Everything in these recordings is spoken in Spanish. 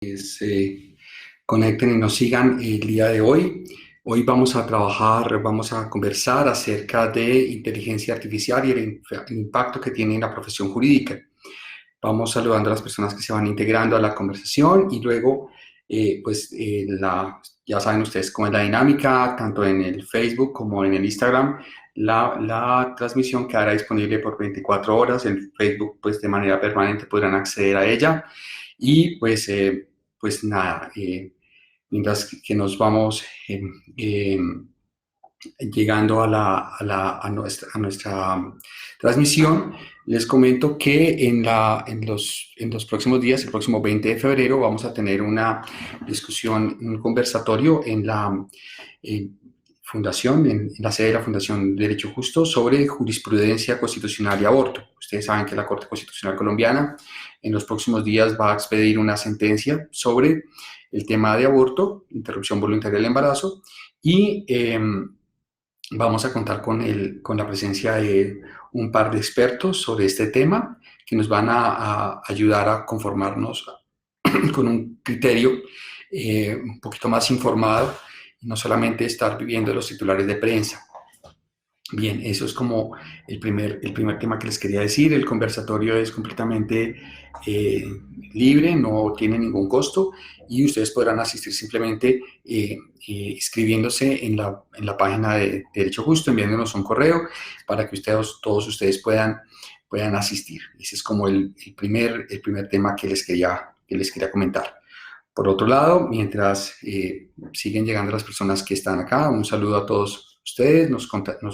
Se conecten y nos sigan el día de hoy. Hoy vamos a trabajar, vamos a conversar acerca de inteligencia artificial y el impacto que tiene en la profesión jurídica. Vamos saludando a las personas que se van integrando a la conversación y luego, ya saben ustedes cómo es la dinámica, tanto en el Facebook como en el Instagram. La transmisión quedará disponible por 24 horas. En Facebook, pues de manera permanente podrán acceder a ella. Y pues nada, mientras que nos vamos llegando a nuestra transmisión, les comento que en los próximos días, el próximo 20 de febrero, vamos a tener una discusión, un conversatorio en la fundación, en la sede de la Fundación Derecho Justo, sobre jurisprudencia constitucional y aborto. Ustedes saben que la Corte Constitucional Colombiana en los próximos días va a expedir una sentencia sobre el tema de aborto, interrupción voluntaria del embarazo, y vamos a contar con la presencia de un par de expertos sobre este tema que nos van a ayudar a conformarnos con un criterio un poquito más informado y no solamente estar viviendo los titulares de prensa. Bien, eso es como el primer tema que les quería decir. El conversatorio es completamente libre, no tiene ningún costo y ustedes podrán asistir simplemente inscribiéndose en la página de Derecho Justo, enviándonos un correo para que todos ustedes puedan asistir. Ese es como el primer tema que les quería comentar. Por otro lado, mientras siguen llegando las personas que están acá, un saludo a todos ustedes. Nos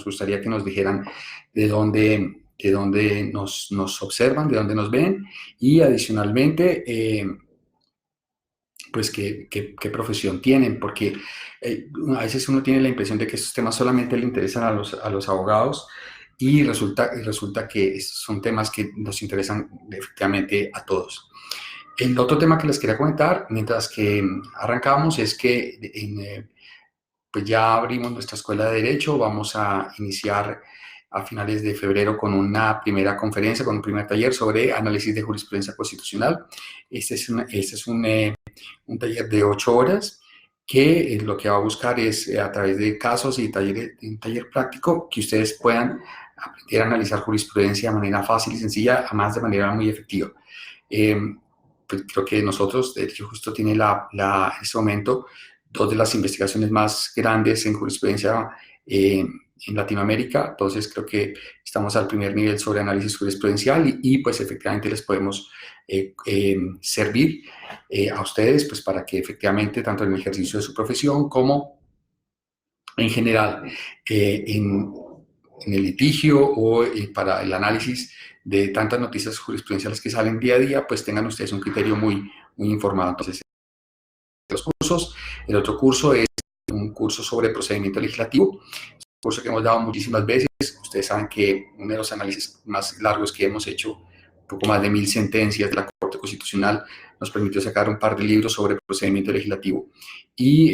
gustaría que nos dijeran de dónde nos observan, de dónde nos ven y adicionalmente, pues qué profesión tienen, porque a veces uno tiene la impresión de que estos temas solamente le interesan a los abogados y resulta que son temas que nos interesan efectivamente a todos. El otro tema que les quería comentar, mientras que arrancamos, es que pues ya abrimos nuestra escuela de Derecho. Vamos a iniciar a finales de febrero con una primera conferencia, con un primer taller sobre análisis de jurisprudencia constitucional. Este es un taller de 8 horas que lo que va a buscar es, a través de casos y un taller práctico, que ustedes puedan aprender a analizar jurisprudencia de manera fácil y sencilla, además de manera muy efectiva. Pues creo que nosotros, Derecho Justo tiene en este momento dos de las investigaciones más grandes en jurisprudencia en Latinoamérica. Entonces creo que estamos al primer nivel sobre análisis jurisprudencial y pues efectivamente les podemos servir a ustedes pues para que efectivamente tanto en el ejercicio de su profesión como en general en el litigio o para el análisis de tantas noticias jurisprudenciales que salen día a día, pues tengan ustedes un criterio muy informado. Entonces, los cursos, el otro curso es un curso sobre procedimiento legislativo, es un curso que hemos dado muchísimas veces. Ustedes saben que uno de los análisis más largos que hemos hecho, un poco más de 1000 sentencias de la Corte Constitucional, nos permitió sacar un par de libros sobre procedimiento legislativo. Y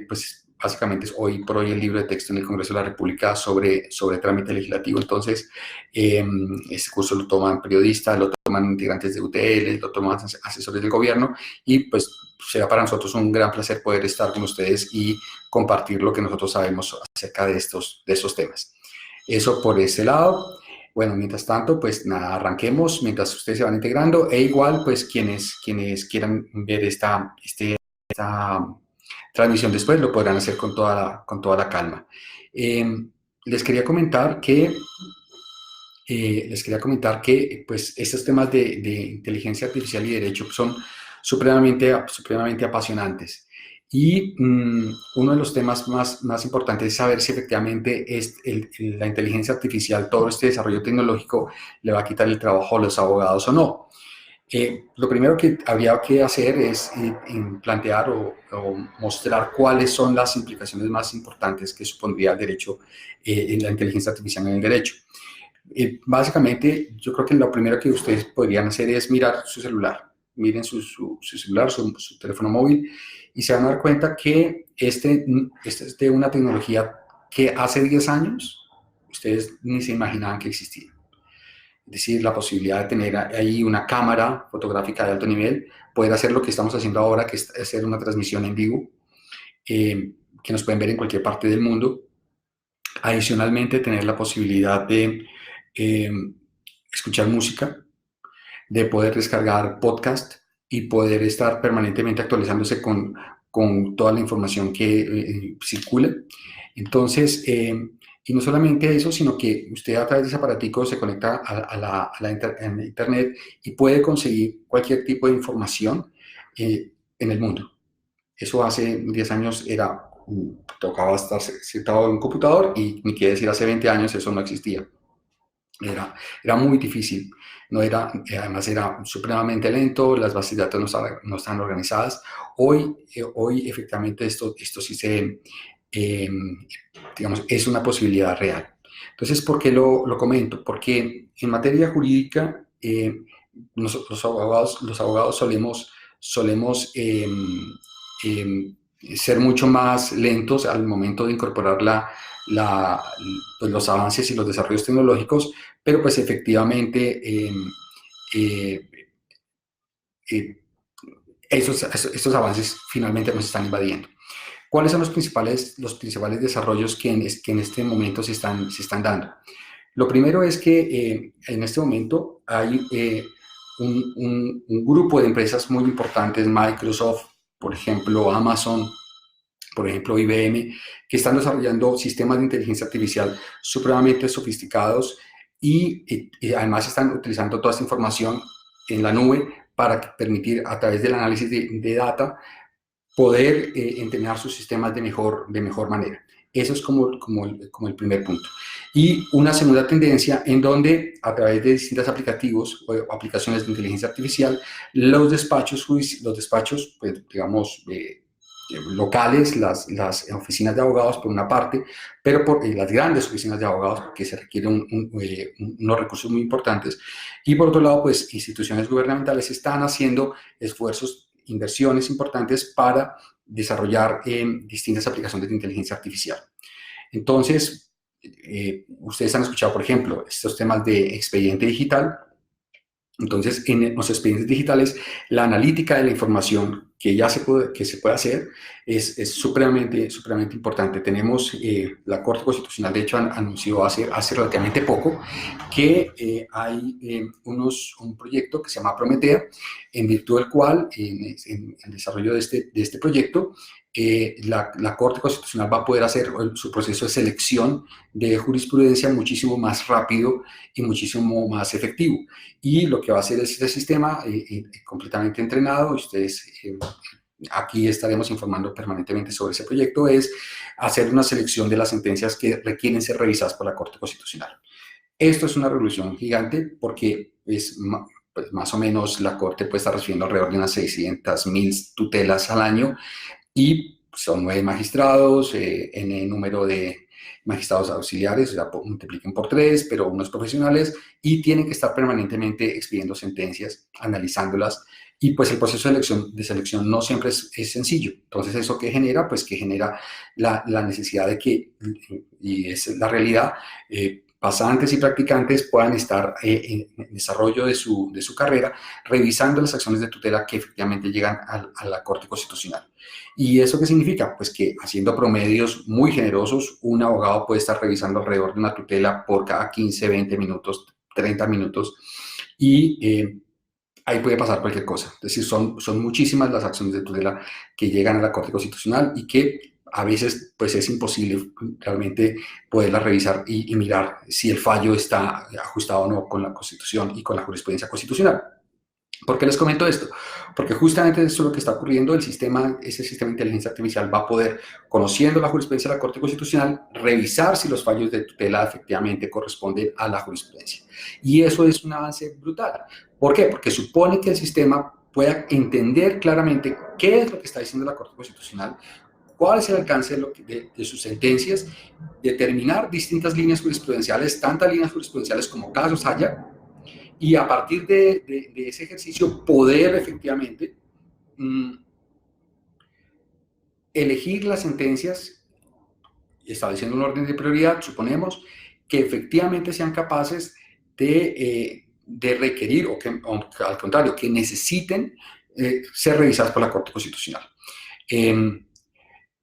pues básicamente es hoy por hoy el libro de texto en el Congreso de la República sobre trámite legislativo. Entonces, este curso lo toman periodistas, lo toman integrantes de UTL, lo toman asesores del gobierno y pues será para nosotros un gran placer poder estar con ustedes y compartir lo que nosotros sabemos acerca de estos temas. Eso por ese lado. Bueno, mientras tanto, pues nada, arranquemos mientras ustedes se van integrando e igual, pues quienes quieran ver esta transmisión después lo podrán hacer con toda la calma. Les quería comentar que pues estos temas de inteligencia artificial y derecho son supremamente apasionantes. Y uno de los temas más importantes es saber si efectivamente la inteligencia artificial, todo este desarrollo tecnológico, le va a quitar el trabajo a los abogados o no. Lo primero que había que hacer es plantear o mostrar cuáles son las implicaciones más importantes que supondría el derecho, en la inteligencia artificial en el derecho. Básicamente, yo creo que lo primero que ustedes podrían hacer es mirar su celular. Miren su celular, su teléfono móvil, y se van a dar cuenta que este es de una tecnología que hace 10 años ustedes ni se imaginaban que existía. decir, la posibilidad de tener ahí una cámara fotográfica de alto nivel, poder hacer lo que estamos haciendo ahora, que es hacer una transmisión en vivo, que nos pueden ver en cualquier parte del mundo. Adicionalmente, tener la posibilidad de eh, escuchar música, de poder descargar podcast y poder estar permanentemente actualizándose con toda la información que circula. Entonces, y no solamente eso, sino que usted a través de ese aparatico se conecta a Internet y puede conseguir cualquier tipo de información en el mundo. Eso hace 10 años tocaba estar sentado en un computador y ni qué decir, hace 20 años eso no existía. Era muy difícil, además era supremamente lento, las bases de datos no están organizadas. Hoy efectivamente esto sí eh, digamos, es una posibilidad real. Entonces, ¿por qué lo comento? Porque en materia jurídica, los abogados solemos ser mucho más lentos al momento de incorporar pues los avances y los desarrollos tecnológicos, pero pues efectivamente eh, eh, estos avances finalmente nos están invadiendo. ¿Cuáles son los principales desarrollos que en este momento se están dando? Lo primero es que en este momento hay un grupo de empresas muy importantes, Microsoft, por ejemplo, Amazon, por ejemplo, IBM, que están desarrollando sistemas de inteligencia artificial supremamente sofisticados y además están utilizando toda esta información en la nube para permitir, a través del análisis de data, poder entrenar sus sistemas de mejor manera. Eso es como el primer punto. Y una segunda tendencia en donde a través de distintos aplicativos o aplicaciones de inteligencia artificial, los despachos, pues, digamos, locales, las oficinas de abogados por una parte, pero por las grandes oficinas de abogados, porque se requieren unos recursos muy importantes, y por otro lado, pues instituciones gubernamentales están haciendo esfuerzos, inversiones importantes para desarrollar distintas aplicaciones de inteligencia artificial. Entonces, ustedes han escuchado, por ejemplo, estos temas de expediente digital. Entonces, en los expedientes digitales, la analítica de la información que se puede hacer es supremamente importante. Tenemos, la Corte Constitucional, de hecho, anunció hace relativamente poco que hay un proyecto que se llama Prometea, en virtud del cual, en el desarrollo de este proyecto, la Corte Constitucional va a poder hacer su proceso de selección de jurisprudencia muchísimo más rápido y muchísimo más efectivo. Y lo que va a hacer es este sistema completamente entrenado. Ustedes, aquí estaremos informando permanentemente sobre ese proyecto, es hacer una selección de las sentencias que requieren ser revisadas por la Corte Constitucional. Esto es una revolución gigante porque pues más o menos la Corte puede estar recibiendo alrededor de unas 600.000 tutelas al año y son 9 magistrados, en el número de magistrados auxiliares, o sea, multipliquen por 3, pero unos profesionales, y tienen que estar permanentemente expidiendo sentencias, analizándolas, y pues el proceso de selección no siempre es sencillo. Entonces, ¿eso qué genera? Pues que genera la necesidad de que, y es la realidad, pasantes y practicantes puedan estar en desarrollo de su carrera, revisando las acciones de tutela que efectivamente llegan a la Corte Constitucional. ¿Y eso qué significa? Pues que haciendo promedios muy generosos, un abogado puede estar revisando alrededor de una tutela por cada 15, 20 minutos, 30 minutos, y ahí puede pasar cualquier cosa. Es decir, son muchísimas las acciones de tutela que llegan a la Corte Constitucional y que a veces pues es imposible realmente poderlas revisar y mirar si el fallo está ajustado o no con la Constitución y con la jurisprudencia constitucional. ¿Por qué les comento esto? Porque justamente eso es lo que está ocurriendo. Ese sistema de inteligencia artificial va a poder, conociendo la jurisprudencia de la Corte Constitucional, revisar si los fallos de tutela efectivamente corresponden a la jurisprudencia. Y eso es un avance brutal. ¿Por qué? Porque supone que el sistema pueda entender claramente qué es lo que está diciendo la Corte Constitucional, cuál es el alcance de sus sentencias, determinar distintas líneas jurisprudenciales, tantas líneas jurisprudenciales como casos haya, y a partir de ese ejercicio poder efectivamente elegir las sentencias, estableciendo un orden de prioridad, suponemos, que efectivamente sean capaces de requerir, o al contrario, que necesiten ser revisadas por la Corte Constitucional.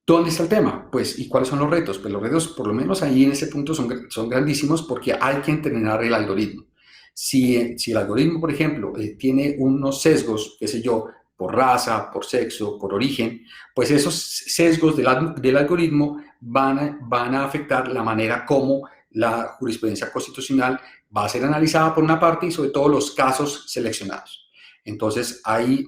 ¿Dónde está el tema? Pues, ¿y cuáles son los retos? Pues los retos, por lo menos ahí en ese punto, son grandísimos porque hay que entrenar el algoritmo. Si el algoritmo, por ejemplo, tiene unos sesgos, qué sé yo, por raza, por sexo, por origen, pues esos sesgos del algoritmo van a afectar la manera como la jurisprudencia constitucional va a ser analizada por una parte y sobre todo los casos seleccionados. Entonces, ahí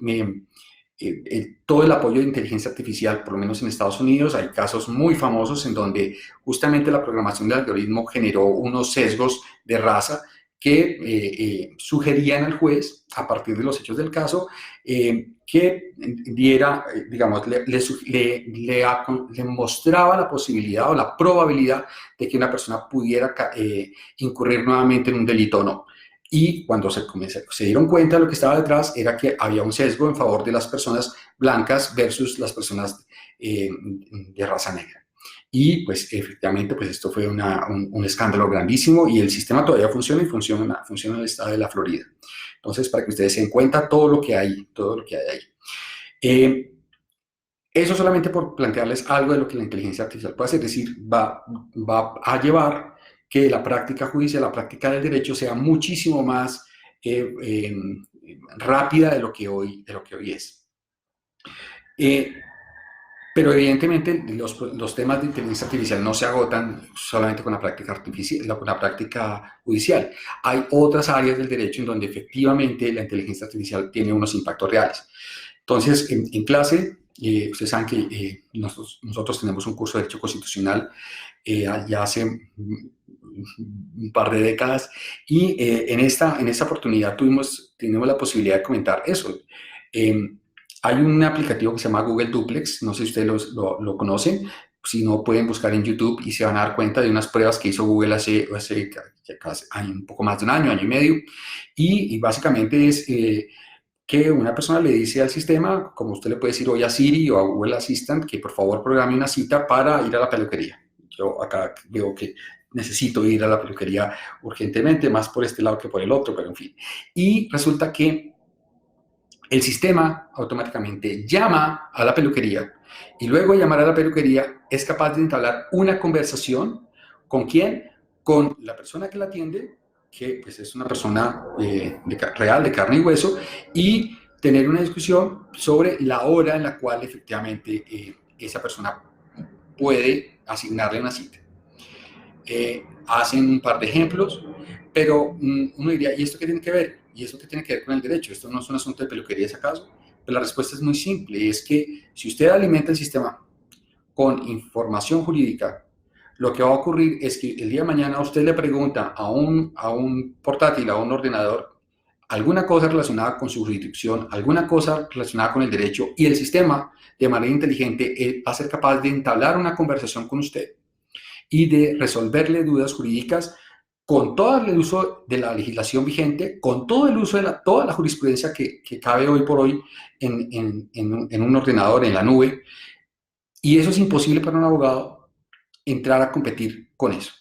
todo el apoyo de inteligencia artificial, por lo menos en Estados Unidos, hay casos muy famosos en donde justamente la programación del algoritmo generó unos sesgos de raza que sugerían al juez, a partir de los hechos del caso, que diera, digamos, le mostraba la posibilidad o la probabilidad de que una persona pudiera incurrir nuevamente en un delito o no. Y cuando se dieron cuenta de lo que estaba detrás, era que había un sesgo en favor de las personas blancas versus las personas de raza negra. Y pues efectivamente pues esto fue un escándalo grandísimo y el sistema todavía funciona y funciona en el estado de la Florida. Entonces, para que ustedes se den cuenta todo lo que hay ahí. Eso solamente por plantearles algo de lo que la inteligencia artificial puede hacer, es decir, va a llevar que la práctica judicial, la práctica del derecho sea muchísimo más rápida de lo que hoy es. Pero evidentemente los temas de inteligencia artificial no se agotan solamente con la práctica judicial. Hay otras áreas del derecho en donde efectivamente la inteligencia artificial tiene unos impactos reales. Entonces, en clase, ustedes saben que nosotros tenemos un curso de Derecho Constitucional ya hace un par de décadas y en esta oportunidad tenemos la posibilidad de comentar eso. Hay un aplicativo que se llama Google Duplex, no sé si ustedes lo conocen, si no pueden buscar en YouTube y se van a dar cuenta de unas pruebas que hizo Google hace un poco más de un año y medio, y básicamente es que una persona le dice al sistema, como usted le puede decir hoy a Siri o a Google Assistant, que por favor programe una cita para ir a la peluquería. Yo acá veo que necesito ir a la peluquería urgentemente, más por este lado que por el otro, pero en fin. Y resulta que el sistema automáticamente llama a la peluquería y luego de llamar a la peluquería es capaz de entablar una conversación. ¿Con quién? Con la persona que la atiende, que pues, es una persona real, de carne y hueso, y tener una discusión sobre la hora en la cual efectivamente esa persona puede asignarle una cita. Hacen un par de ejemplos, pero uno diría, ¿y esto qué tiene que ver? ¿Y esto qué tiene que ver con el derecho? ¿Esto no es un asunto de peluquería, ¿es acaso? Pero la respuesta es muy simple, es que si usted alimenta el sistema con información jurídica, lo que va a ocurrir es que el día de mañana usted le pregunta a un portátil, a un ordenador, alguna cosa relacionada con su jurisdicción, alguna cosa relacionada con el derecho, y el sistema, de manera inteligente, va a ser capaz de entablar una conversación con usted y de resolverle dudas jurídicas con todo el uso de la legislación vigente, con todo el uso de toda la jurisprudencia que cabe hoy por hoy en un ordenador, en la nube. Y eso es imposible para un abogado entrar a competir con eso.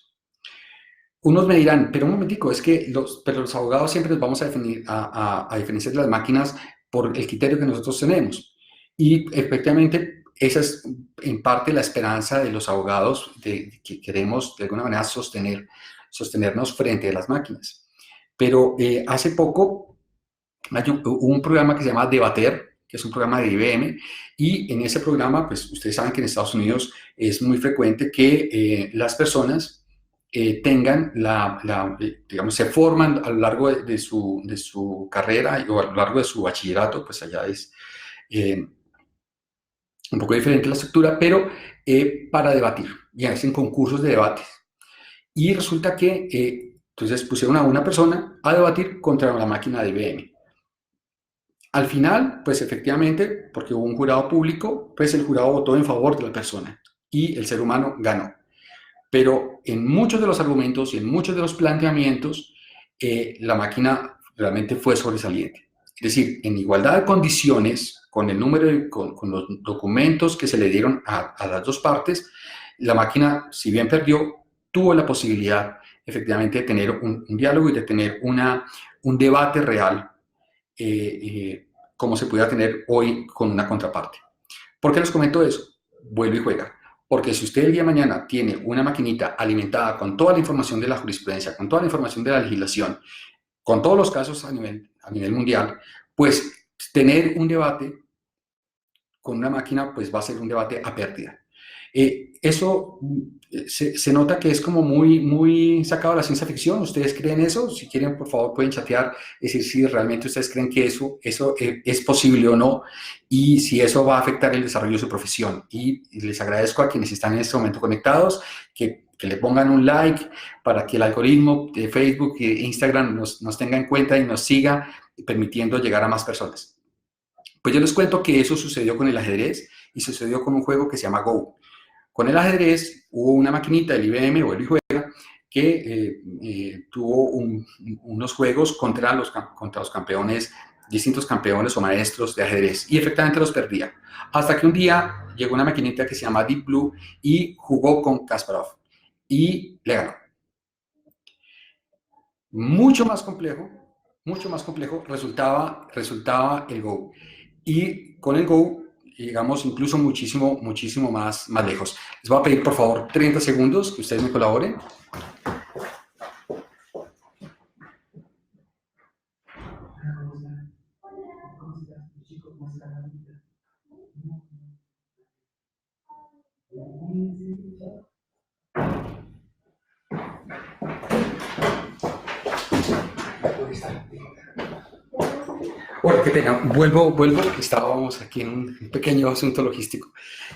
Unos me dirán, pero un momentico, es que los abogados siempre nos vamos a diferenciar de las máquinas por el criterio que nosotros tenemos. Y efectivamente, esa es en parte la esperanza de los abogados que queremos de alguna manera sostenernos frente a las máquinas. Pero hace poco hubo un programa que se llama Debater, que es un programa de IBM, y en ese programa, pues ustedes saben que en Estados Unidos es muy frecuente que las personas tengan digamos, se forman a lo largo de su carrera o a lo largo de su bachillerato, pues allá es un poco diferente la estructura, pero para debatir, y hacen concursos de debates. Y resulta que entonces pusieron a una persona a debatir contra la máquina de IBM. Al final, pues efectivamente, porque hubo un jurado público, pues el jurado votó en favor de la persona y el ser humano ganó. Pero en muchos de los argumentos y en muchos de los planteamientos, la máquina realmente fue sobresaliente. Es decir, en igualdad de condiciones, con el número, con los documentos que se le dieron a las dos partes, la máquina, si bien perdió, tuvo la posibilidad efectivamente de tener un diálogo y de tener un debate real como se pudiera tener hoy con una contraparte. ¿Por qué les comento eso? Vuelve y juega. Porque si usted el día de mañana tiene una maquinita alimentada con toda la información de la jurisprudencia, con toda la información de la legislación, con todos los casos a nivel mundial, pues tener un debate con una máquina pues va a ser un debate a pérdida. Eso se nota que es como muy sacado de la ciencia ficción. ¿Ustedes creen eso? Si quieren, por favor, pueden chatear, decir si realmente ustedes creen que eso es posible o no y si eso va a afectar el desarrollo de su profesión. Y les agradezco a quienes están en este momento conectados que le pongan un like para que el algoritmo de Facebook e Instagram nos tenga en cuenta y nos siga permitiendo llegar a más personas. Pues yo les cuento que eso sucedió con el ajedrez y sucedió con un juego que se llama Go. Con el ajedrez hubo una maquinita del IBM o el Juega que tuvo unos juegos contra los campeones, distintos campeones o maestros de ajedrez y efectivamente los perdía. Hasta que un día llegó una maquinita que se llama Deep Blue y jugó con Kasparov y le ganó. Mucho más complejo resultaba el Go. Y con el Go llegamos incluso muchísimo más lejos. Les voy a pedir, por favor, 30 segundos que ustedes me colaboren. Bueno, qué pena, vuelvo, estábamos aquí en un pequeño asunto logístico.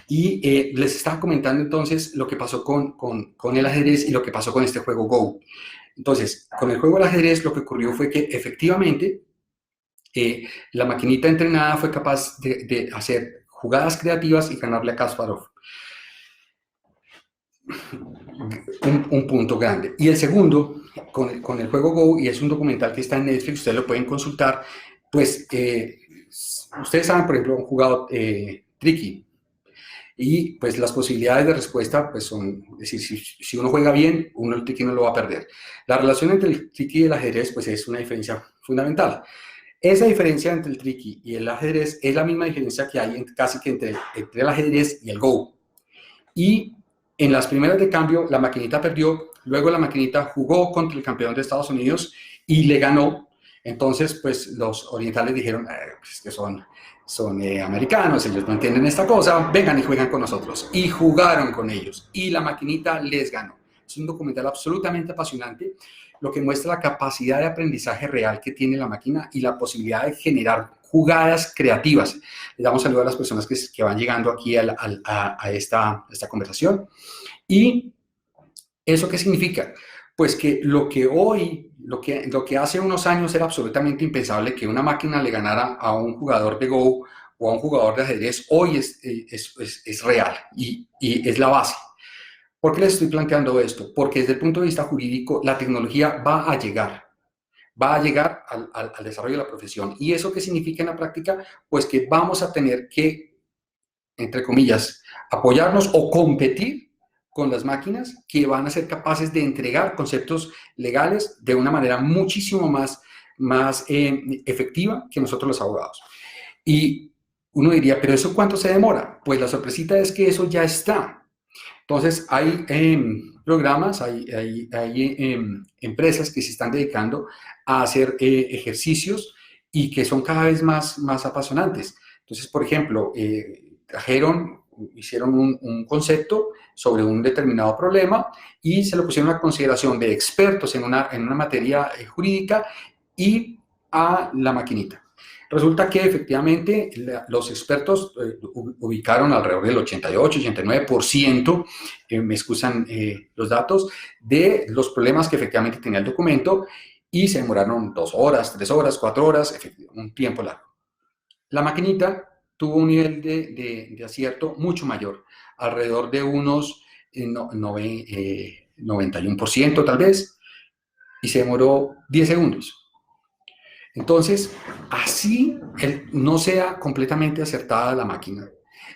Y les estaba comentando entonces lo que pasó con el ajedrez y lo que pasó con este juego Go. Entonces, con el juego del ajedrez lo que ocurrió fue que efectivamente la maquinita entrenada fue capaz de hacer jugadas creativas y ganarle a Kasparov. Un punto grande. Y el segundo, con el juego Go, y es un documental que está en Netflix, ustedes lo pueden consultar, pues ustedes saben, por ejemplo, un jugado Tricky, y pues las posibilidades de respuesta pues son, es decir, si uno juega bien, uno el Tricky no lo va a perder. La relación entre el Tricky y el ajedrez pues es una diferencia fundamental. Esa diferencia entre el Tricky y el ajedrez es la misma diferencia que hay casi que entre el ajedrez y el Go. Y en las primeras de cambio, la maquinita perdió, luego la maquinita jugó contra el campeón de Estados Unidos y le ganó. Entonces, pues los orientales dijeron, pues, que son americanos, ellos no entienden esta cosa, vengan y juegan con nosotros. Y jugaron con ellos y la maquinita les ganó. Es un documental absolutamente apasionante, lo que muestra la capacidad de aprendizaje real que tiene la máquina y la posibilidad de generar jugadas creativas. Les damos saludo a las personas que van llegando aquí a esta conversación. ¿Y eso qué significa? Pues que lo que hace unos años era absolutamente impensable que una máquina le ganara a un jugador de Go o a un jugador de ajedrez, hoy es real y es la base. ¿Por qué les estoy planteando esto? Porque desde el punto de vista jurídico, la tecnología va a llegar al desarrollo de la profesión. ¿Y eso qué significa en la práctica? Pues que vamos a tener que, entre comillas, apoyarnos o competir con las máquinas que van a ser capaces de entregar conceptos legales de una manera muchísimo más efectiva que nosotros los abogados. Y uno diría, ¿pero eso cuánto se demora? Pues la sorpresita es que eso ya está. Entonces, hay programas, hay empresas que se están dedicando a hacer ejercicios y que son cada vez más apasionantes. Entonces, por ejemplo, hicieron un concepto sobre un determinado problema y se lo pusieron a consideración de expertos en una materia jurídica y a la maquinita. Resulta que efectivamente los expertos ubicaron alrededor del 88-89%, me excusan los datos, de los problemas que efectivamente tenía el documento y se demoraron 2 horas, 3 horas, 4 horas, un tiempo largo. La maquinita tuvo un nivel de acierto mucho mayor, alrededor de unos 91% tal vez, y se demoró 10 segundos. Entonces, así no sea completamente acertada la máquina,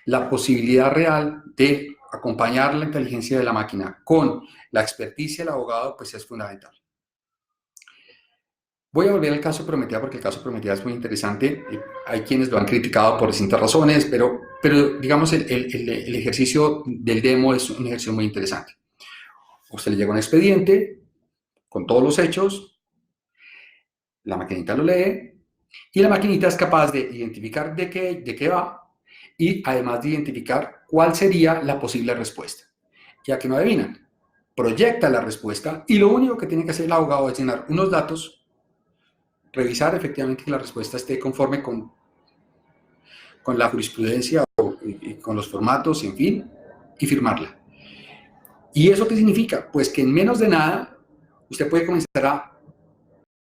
la posibilidad real de acompañar la inteligencia de la máquina con la experticia del abogado, pues es fundamental. Voy a volver al caso Prometea porque el caso Prometea es muy interesante. Hay quienes lo han criticado por distintas razones, pero digamos el ejercicio del demo es un ejercicio muy interesante. Usted le llega un expediente con todos los hechos, la maquinita lo lee y la maquinita es capaz de identificar de qué va y además de identificar cuál sería la posible respuesta. Ya que no adivinan, proyecta la respuesta y lo único que tiene que hacer el abogado es llenar unos datos, revisar efectivamente que la respuesta esté conforme con la jurisprudencia y con los formatos, en fin, y firmarla. ¿Y eso qué significa? Pues que en menos de nada usted puede comenzar a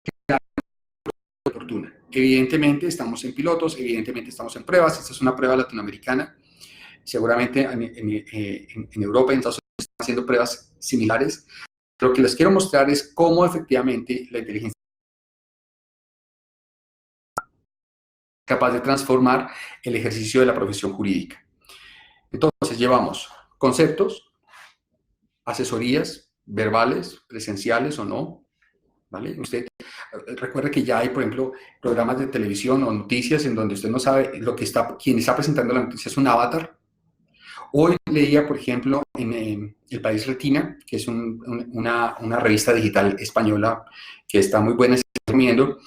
crear una oportuna. Evidentemente estamos en pilotos, evidentemente estamos en pruebas, esta es una prueba latinoamericana, seguramente en Europa y en Estados Unidos están haciendo pruebas similares. Lo que les quiero mostrar es cómo efectivamente la inteligencia capaz de transformar el ejercicio de la profesión jurídica. Entonces, llevamos conceptos, asesorías verbales, presenciales o no, ¿vale? Usted recuerde que ya hay, por ejemplo, programas de televisión o noticias en donde usted no sabe quien está presentando la noticia es un avatar. Hoy leía, por ejemplo, en El País Retina, que es una revista digital española que está muy buena, se está recomiendo,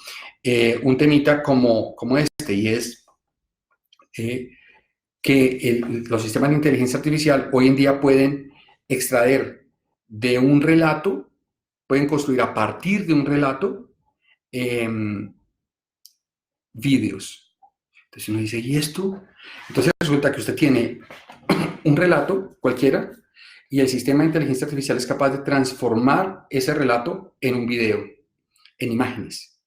un temita como este, y es que los sistemas de inteligencia artificial hoy en día pueden extraer de un relato, pueden construir a partir de un relato vídeos. Entonces uno dice, ¿y esto? Entonces resulta que usted tiene un relato cualquiera y el sistema de inteligencia artificial es capaz de transformar ese relato en un video, en imágenes.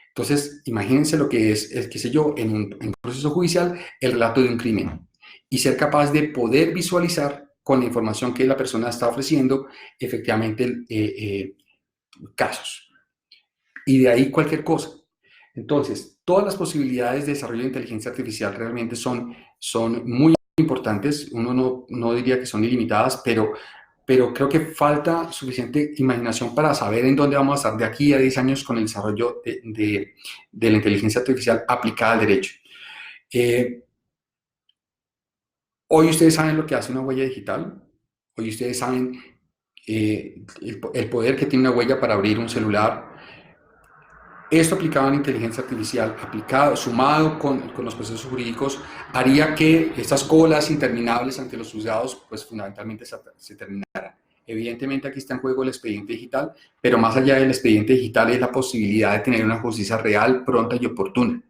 Entonces, imagínense lo que es, qué sé yo, en un proceso judicial, el relato de un crimen. Y ser capaz de poder visualizar con la información que la persona está ofreciendo, efectivamente, casos. Y de ahí cualquier cosa. Entonces, todas las posibilidades de desarrollo de inteligencia artificial realmente son muy importantes. Uno no diría que son ilimitadas, pero creo que falta suficiente imaginación para saber en dónde vamos a estar de aquí a 10 años con el desarrollo de la inteligencia artificial aplicada al derecho. Hoy ustedes saben lo que hace una huella digital. Hoy ustedes saben el poder que tiene una huella para abrir un celular. Esto aplicado en inteligencia artificial, sumado con los procesos jurídicos, haría que estas colas interminables ante los juzgados, pues fundamentalmente se terminaran. Evidentemente aquí está en juego el expediente digital, pero más allá del expediente digital es la posibilidad de tener una justicia real, pronta y oportuna.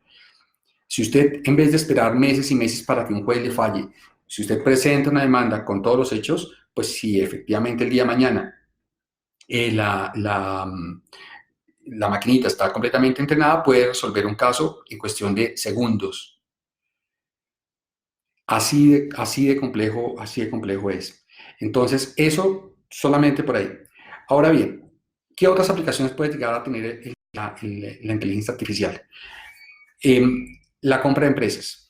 Si usted, en vez de esperar meses y meses para que un juez le falle, si usted presenta una demanda con todos los hechos, pues si efectivamente el día de mañana la maquinita está completamente entrenada, puede resolver un caso en cuestión de segundos. Así de complejo es. Entonces, eso solamente por ahí. Ahora bien, ¿qué otras aplicaciones puede llegar a tener la inteligencia artificial? La compra de empresas.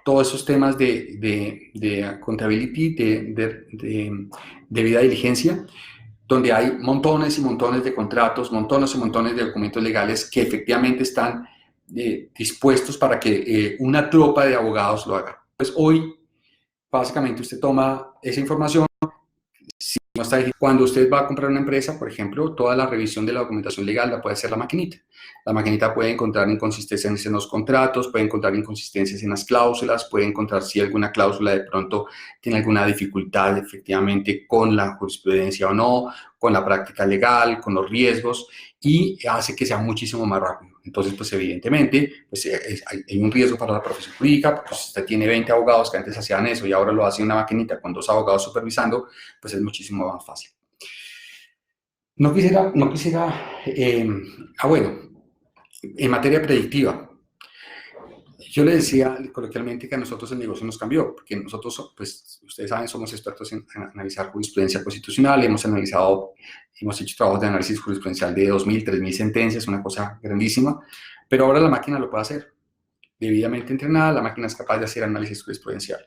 Todos esos temas de accountability, de debida diligencia, donde hay montones y montones de contratos, montones y montones de documentos legales que efectivamente están dispuestos para que una tropa de abogados lo haga. Pues hoy, básicamente, usted toma esa información. Si no está, cuando usted va a comprar una empresa, por ejemplo, toda la revisión de la documentación legal la puede hacer la maquinita. La maquinita puede encontrar inconsistencias en los contratos, puede encontrar inconsistencias en las cláusulas, puede encontrar si alguna cláusula de pronto tiene alguna dificultad efectivamente con la jurisprudencia o no, con la práctica legal, con los riesgos, y hace que sea muchísimo más rápido. Entonces, pues evidentemente, pues, hay un riesgo para la profesión jurídica, porque si usted tiene 20 abogados que antes hacían eso y ahora lo hace una maquinita con 2 abogados supervisando, pues es muchísimo más fácil. Bueno, en materia predictiva, yo le decía coloquialmente que a nosotros el negocio nos cambió, porque nosotros, pues, ustedes saben, somos expertos en analizar jurisprudencia constitucional, hemos hecho trabajos de análisis jurisprudencial de 2.000, 3.000 sentencias, una cosa grandísima, pero ahora la máquina lo puede hacer. Debidamente entrenada, la máquina es capaz de hacer análisis jurisprudencial.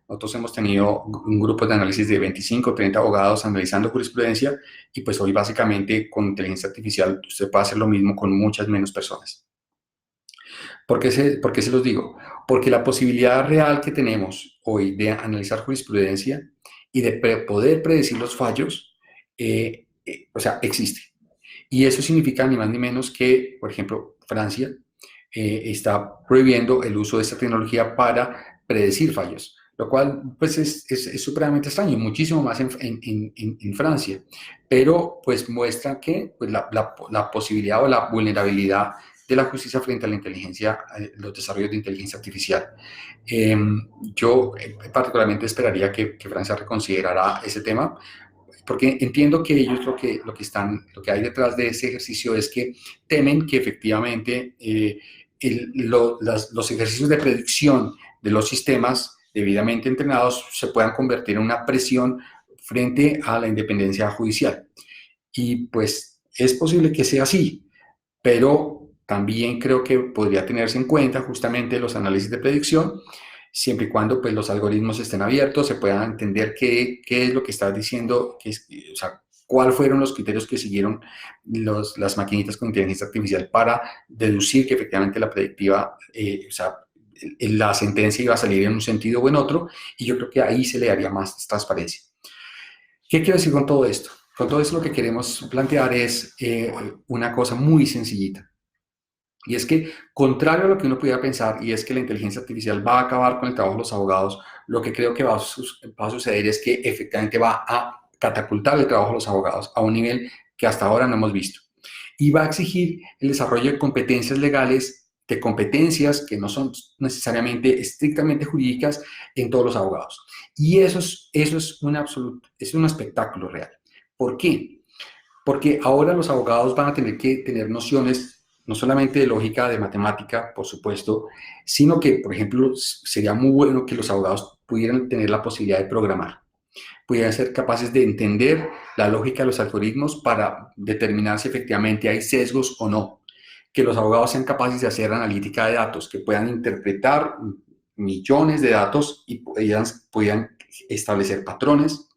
Nosotros hemos tenido un grupo de análisis de 25 o 30 abogados analizando jurisprudencia y pues hoy básicamente con inteligencia artificial usted puede hacer lo mismo con muchas menos personas. ¿Por qué se los digo? Porque la posibilidad real que tenemos hoy de analizar jurisprudencia y de poder predecir los fallos, o sea, existe. Y eso significa ni más ni menos que, por ejemplo, Francia está prohibiendo el uso de esta tecnología para predecir fallos, lo cual pues es supremamente extraño, muchísimo más en Francia, pero pues muestra que pues, la posibilidad o la vulnerabilidad de la justicia frente a la inteligencia, los desarrollos de inteligencia artificial. Eh, yo particularmente esperaría que Francia reconsiderara ese tema, porque entiendo que ellos lo que hay detrás de ese ejercicio es que temen que efectivamente los ejercicios de predicción de los sistemas debidamente entrenados se puedan convertir en una presión frente a la independencia judicial. Y pues es posible que sea así, pero también creo que podría tenerse en cuenta justamente los análisis de predicción, siempre y cuando pues, los algoritmos estén abiertos, se pueda entender qué es lo que estás diciendo, o sea, cuáles fueron los criterios que siguieron las maquinitas con inteligencia artificial para deducir que efectivamente la predictiva, o sea, la sentencia iba a salir en un sentido o en otro, y yo creo que ahí se le daría más transparencia. ¿Qué quiero decir con todo esto? Con todo esto lo que queremos plantear es una cosa muy sencillita. Y es que, contrario a lo que uno pudiera pensar, y es que la inteligencia artificial va a acabar con el trabajo de los abogados, lo que creo que va a suceder es que efectivamente va a catapultar el trabajo de los abogados a un nivel que hasta ahora no hemos visto. Y va a exigir el desarrollo de competencias legales, de competencias que no son necesariamente estrictamente jurídicas en todos los abogados. Y es un espectáculo real. ¿Por qué? Porque ahora los abogados van a tener que tener nociones no solamente de lógica, de matemática, por supuesto, sino que, por ejemplo, sería muy bueno que los abogados pudieran tener la posibilidad de programar, pudieran ser capaces de entender la lógica de los algoritmos para determinar si efectivamente hay sesgos o no, que los abogados sean capaces de hacer analítica de datos, que puedan interpretar millones de datos y pudieran establecer patrones,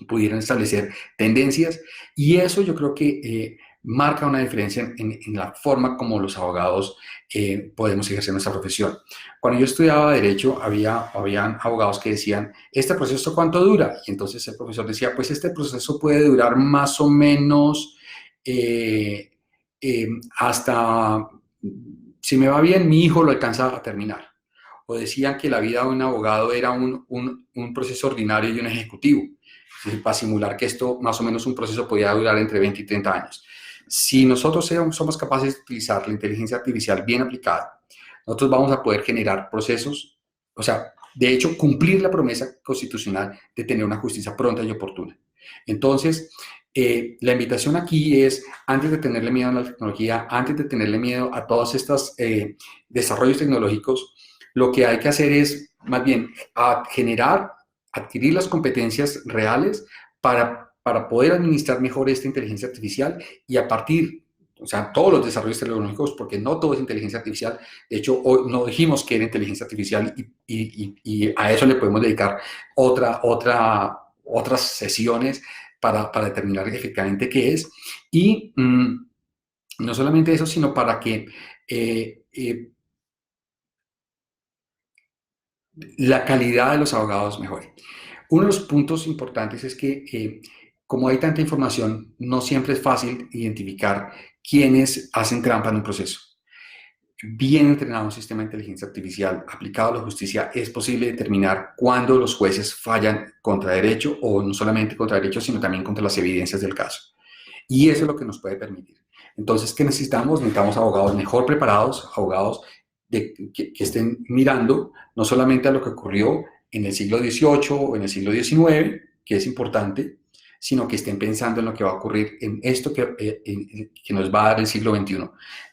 pudieran establecer tendencias, y eso yo creo que marca una diferencia en la forma como los abogados podemos ejercer nuestra profesión. Cuando yo estudiaba Derecho, habían abogados que decían, ¿este proceso cuánto dura? Y entonces el profesor decía, pues este proceso puede durar más o menos eh, hasta, si me va bien, mi hijo lo alcanza a terminar. O decían que la vida de un abogado era un proceso ordinario y un ejecutivo, para simular que esto, más o menos un proceso podía durar entre 20 y 30 años. Si nosotros somos capaces de utilizar la inteligencia artificial bien aplicada, nosotros vamos a poder generar procesos, o sea, de hecho, cumplir la promesa constitucional de tener una justicia pronta y oportuna. Entonces, la invitación aquí es, antes de tenerle miedo a la tecnología, antes de tenerle miedo a todos estos desarrollos tecnológicos, lo que hay que hacer es, más bien, adquirir las competencias reales para poder administrar mejor esta inteligencia artificial y a partir, o sea, todos los desarrollos tecnológicos, porque no todo es inteligencia artificial. De hecho, hoy no dijimos que era inteligencia artificial y a eso le podemos dedicar otras sesiones para determinar efectivamente qué es. Y no solamente eso, sino para que la calidad de los abogados mejore. Uno de los puntos importantes es que, como hay tanta información, no siempre es fácil identificar quiénes hacen trampa en un proceso. Bien entrenado un sistema de inteligencia artificial aplicado a la justicia, es posible determinar cuándo los jueces fallan contra derecho, o no solamente contra derecho, sino también contra las evidencias del caso. Y eso es lo que nos puede permitir. Entonces, ¿qué necesitamos? Necesitamos abogados mejor preparados, abogados que estén mirando no solamente a lo que ocurrió en el siglo XVIII o en el siglo XIX, que es importante, sino que estén pensando en lo que va a ocurrir en esto que nos va a dar el siglo XXI.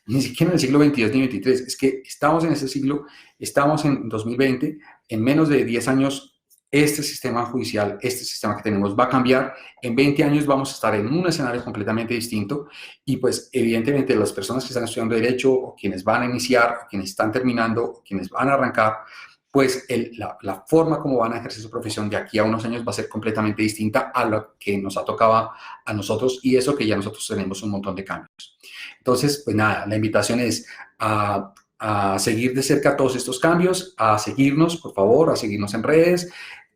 Ni siquiera en el siglo XXII ni XXIII, es que estamos en ese siglo, estamos en 2020, en menos de 10 años este sistema judicial, este sistema que tenemos va a cambiar. En 20 años vamos a estar en un escenario completamente distinto y pues evidentemente las personas que están estudiando Derecho o quienes van a iniciar o quienes están terminando o quienes van a arrancar pues la forma como van a ejercer su profesión de aquí a unos años va a ser completamente distinta a lo que nos ha tocado a nosotros y eso que ya nosotros tenemos un montón de cambios. Entonces, pues nada, la invitación es a seguir de cerca todos estos cambios, a seguirnos, por favor, a seguirnos en redes.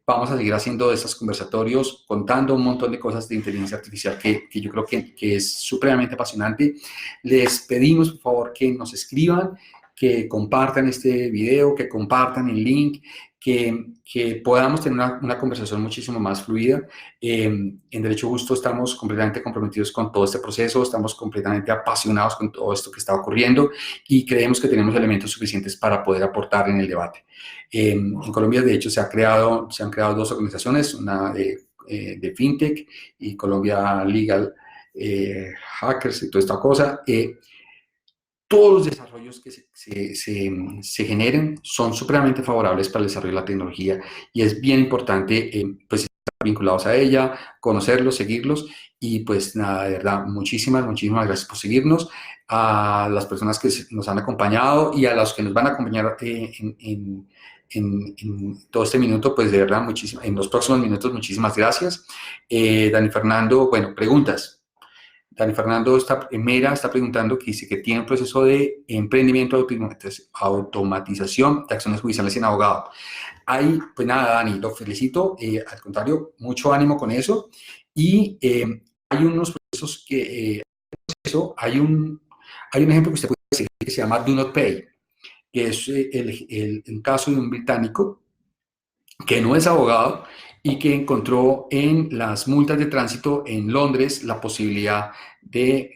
Vamos a seguir haciendo estos conversatorios, contando un montón de cosas de inteligencia artificial que yo creo que es supremamente apasionante. Les pedimos, por favor, que nos escriban, que compartan este video, que compartan el link, que podamos tener una conversación muchísimo más fluida. En Derecho Justo estamos completamente comprometidos con todo este proceso, estamos completamente apasionados con todo esto que está ocurriendo y creemos que tenemos elementos suficientes para poder aportar en el debate. En Colombia, de hecho, se han creado dos organizaciones, una de FinTech y Colombia Legal Hackers y toda esta cosa. Todos los desarrollos que se generen son supremamente favorables para el desarrollo de la tecnología y es bien importante pues estar vinculados a ella, conocerlos, seguirlos y pues nada, de verdad, muchísimas gracias por seguirnos, a las personas que nos han acompañado y a los que nos van a acompañar en todo este minuto, pues de verdad, en los próximos minutos, muchísimas gracias. Dani Fernando, bueno, preguntas. Dani Fernando Mera está preguntando que dice que tiene un proceso de emprendimiento de automatización de acciones judiciales en abogado. Ahí, pues nada, Dani, lo felicito. Al contrario, mucho ánimo con eso. Y hay unos procesos hay un ejemplo que usted puede decir que se llama Do Not Pay, que es el caso de un británico que no es abogado y que encontró en las multas de tránsito en Londres la posibilidad de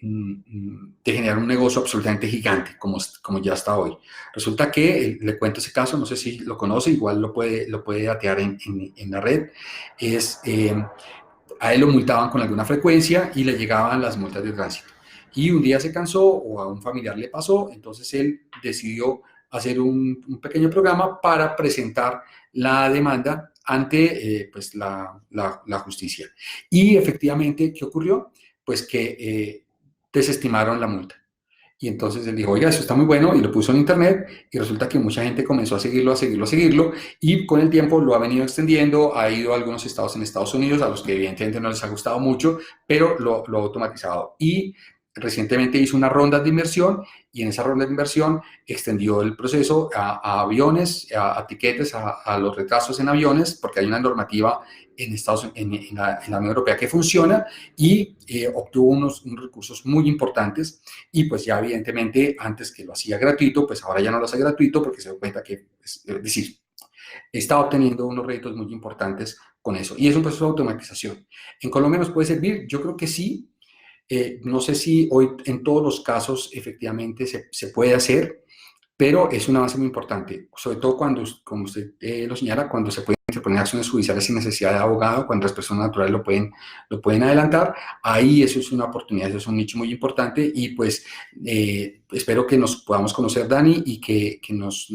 generar un negocio absolutamente gigante, como ya está hoy. Resulta que, le cuento ese caso, no sé si lo conoce, igual lo puede datear en la red, a él lo multaban con alguna frecuencia y le llegaban las multas de tránsito. Y un día se cansó o a un familiar le pasó, entonces él decidió hacer un pequeño programa para presentar la demanda ante pues la justicia. Y efectivamente, ¿qué ocurrió? Pues que desestimaron la multa. Y entonces él dijo, oiga, eso está muy bueno, y lo puso en internet, y resulta que mucha gente comenzó a seguirlo, y con el tiempo lo ha venido extendiendo, ha ido a algunos estados en Estados Unidos, a los que evidentemente no les ha gustado mucho, pero lo ha automatizado. Y recientemente hizo una ronda de inversión, y en esa ronda de inversión extendió el proceso a aviones, a tiquetes, a los retrasos en aviones, porque hay una normativa en la Unión Europea que funciona, y obtuvo unos recursos muy importantes y pues ya evidentemente antes que lo hacía gratuito, pues ahora ya no lo hace gratuito porque se da cuenta que, es decir, está obteniendo unos réditos muy importantes con eso. Y es un proceso de automatización. ¿En Colombia nos puede servir? Yo creo que sí. No sé si hoy en todos los casos efectivamente se puede hacer, pero es un avance muy importante, sobre todo cuando, como usted lo señala, cuando se pueden interponer acciones judiciales sin necesidad de abogado, cuando las personas naturales lo pueden adelantar, ahí eso es una oportunidad, eso es un nicho muy importante y pues espero que nos podamos conocer, Dani, y que nos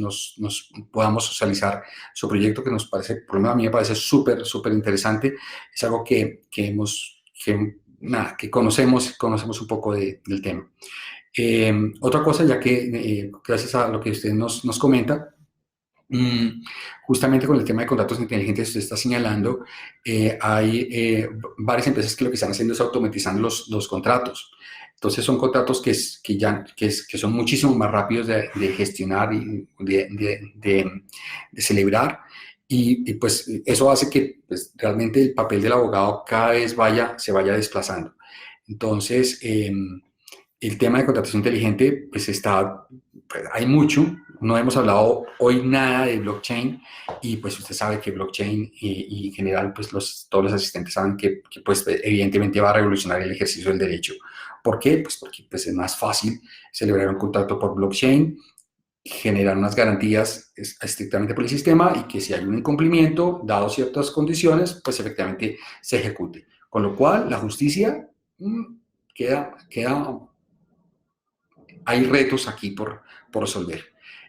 podamos socializar su proyecto que nos parece, por lo menos a mí me parece súper interesante, es algo nada, que conocemos un poco del tema. Otra cosa, ya que gracias a lo que usted nos comenta, mm, justamente con el tema de contratos inteligentes, usted está señalando, hay varias empresas que lo que están haciendo es automatizando los contratos. Entonces son contratos que son muchísimo más rápidos de gestionar y de celebrar. Pues eso hace que pues, realmente el papel del abogado cada vez se vaya desplazando. Entonces, el tema de contratación inteligente, pues hay mucho. No hemos hablado hoy nada de blockchain y pues usted sabe que blockchain y en general pues todos los asistentes saben que pues evidentemente va a revolucionar el ejercicio del derecho. ¿Por qué? Pues porque pues, es más fácil celebrar un contrato por blockchain, generar unas garantías estrictamente por el sistema y que si hay un incumplimiento, dado ciertas condiciones, pues efectivamente se ejecute. Con lo cual la justicia queda hay retos aquí por resolver.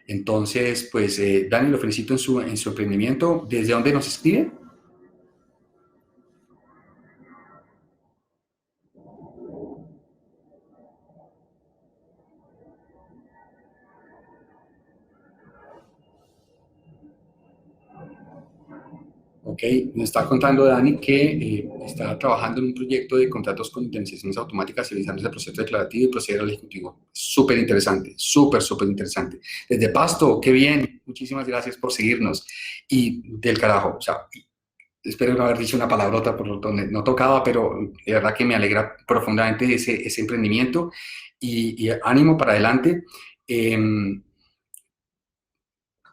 Entonces, pues, Dani, lo felicito en su emprendimiento. ¿Desde dónde nos escribe? Ok, me está contando Dani que está trabajando en un proyecto de contratos con indemnizaciones automáticas realizando el proceso declarativo y proceder al ejecutivo. Súper interesante, súper interesante. Desde Pasto, qué bien, muchísimas gracias por seguirnos. Y del carajo, o sea, espero no haber dicho una palabrota por donde no tocaba, pero de verdad que me alegra profundamente ese emprendimiento y ánimo para adelante. Eh,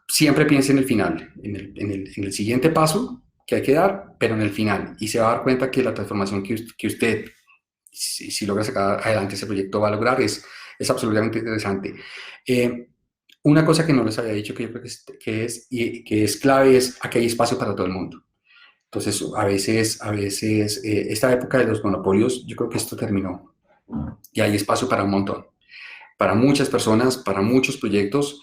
Siempre piense en el final, en el siguiente paso que hay que dar, pero en el final. Y se va a dar cuenta que la transformación que usted, si logra sacar adelante ese proyecto, va a lograr es absolutamente interesante. Eh, una cosa que no les había dicho que yo creo que es clave es que hay espacio para todo el mundo. Entonces, a veces esta época de los monopolios, yo creo que esto terminó y hay espacio para un montón, para muchas personas, para muchos proyectos.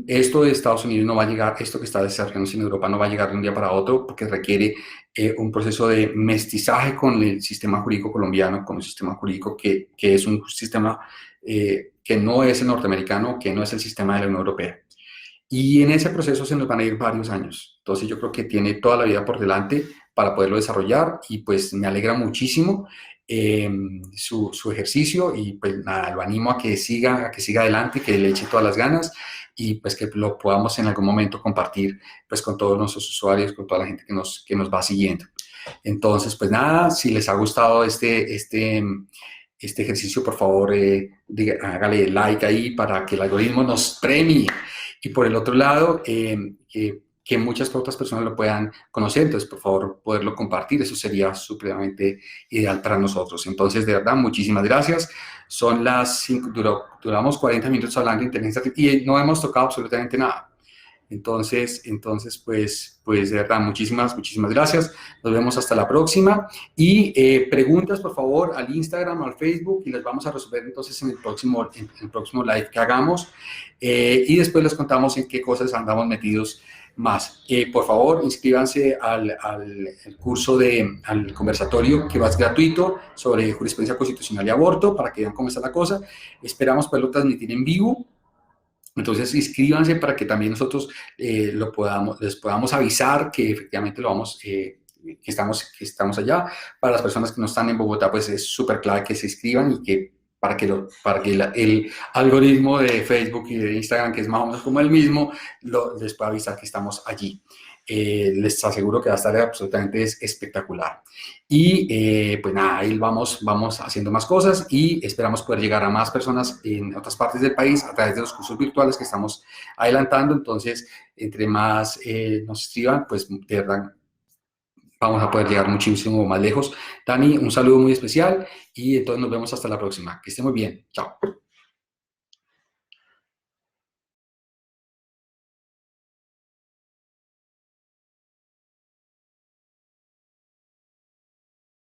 Esto de Estados Unidos no va a llegar, esto que está desarrollándose en Europa no va a llegar de un día para otro porque requiere un proceso de mestizaje con el sistema jurídico colombiano, con un sistema jurídico que es un sistema que no es el norteamericano, que no es el sistema de la Unión Europea. Y en ese proceso se nos van a ir varios años. Entonces yo creo que tiene toda la vida por delante para poderlo desarrollar y pues me alegra muchísimo eh, su ejercicio y pues nada, lo animo a que siga adelante, que le eche todas las ganas y pues que lo podamos en algún momento compartir pues con todos nuestros usuarios, con toda la gente que nos va siguiendo. Entonces pues nada, si les ha gustado este ejercicio, por favor, hágale like ahí para que el algoritmo nos premie. Y por el otro lado, que muchas otras personas lo puedan conocer, entonces, por favor, poderlo compartir, eso sería supremamente ideal para nosotros. Entonces, de verdad, muchísimas gracias. Son las 5, duramos 40 minutos hablando de inteligencia artificial y no hemos tocado absolutamente nada. Entonces pues de verdad, muchísimas gracias. Nos vemos hasta la próxima. Y preguntas, por favor, al Instagram o al Facebook y las vamos a resolver entonces en el próximo live que hagamos. Y después les contamos en qué cosas andamos metidos más. Por favor, inscríbanse al curso al conversatorio que va a ser gratuito sobre jurisprudencia constitucional y aborto para que vean cómo está la cosa. Esperamos poderlo transmitir en vivo. Entonces, inscríbanse para que también nosotros les podamos avisar que efectivamente que estamos allá. Para las personas que no están en Bogotá, pues es súper clave que se inscriban y que para que el algoritmo de Facebook y de Instagram, que es más o menos como el mismo, les pueda avisar que estamos allí. Les aseguro que va a estar absolutamente espectacular. Y pues nada, ahí vamos haciendo más cosas y esperamos poder llegar a más personas en otras partes del país a través de los cursos virtuales que estamos adelantando. Entonces, entre más nos escriban, pues de verdad vamos a poder llegar muchísimo más lejos. Dani, un saludo muy especial y entonces nos vemos hasta la próxima. Que esté muy bien. Chao.